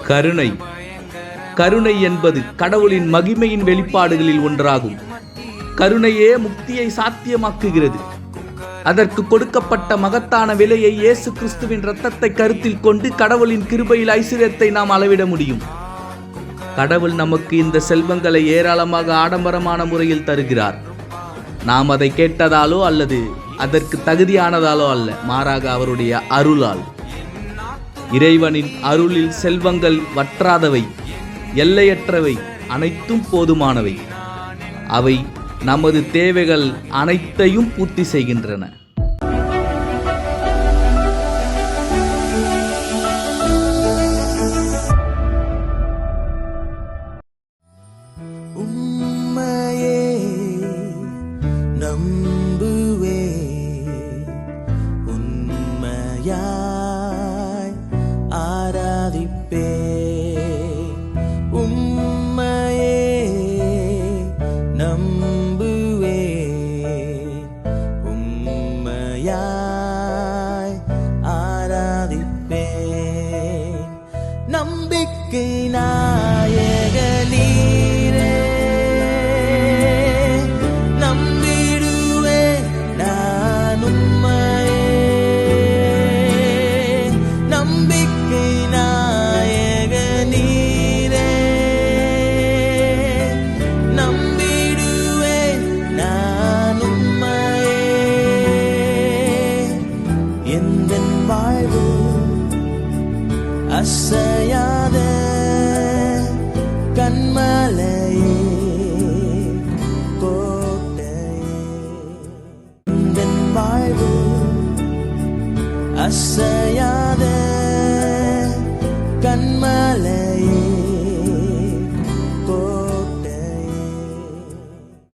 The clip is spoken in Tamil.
கருணை. கருணை என்பது கடவுளின் மகிமையின் வெளிப்பாடுகளில் ஒன்றாகும். கருணையே முக்தியை சாத்தியமாக்குகிறது. அதற்கு கொடுக்கப்பட்ட மகத்தான விலையை இயேசு கிறிஸ்துவின் இரத்தத்தை கருத்தில் கொண்டு கடவுளின் கிருபையில் ஐஸ்வர்யத்தை நாம் அளவிட முடியும். கடவுள் நமக்கு இந்த செல்வங்களை ஏராளமாக ஆடம்பரமான முறையில் தருகிறார். நாம் அதை கேட்டதாலோ அல்லது அதற்கு தகுதியானதாலோ அல்ல, மாறாக அவருடைய அருளால். இறைவனின் அருளில் செல்வங்கள் வற்றாதவை, எல்லையற்றவை, அனைத்தும் போதுமானவை. அவை நமது தேவைகள் அனைத்தையும் பூர்த்தி செய்கின்றன. உம்மையே நம்புவே, உண்மையாய் ஆராதிப்பே. உம்மையே நம்புவே, உம்மையாய் ஆராதிப்பே. நம்பிக்கை நாயக நீரே, நம்பிடுவே நான் உம்மையே. நம்பிக்கை நாயக நீரே, நம்பிடுவே நான் உம்மையே. எந்தன் வாழ்வு அசையாத கண்மலையே, கோட்டையே. எந்தன் வாழ்வு அசையாத கண்மலையே,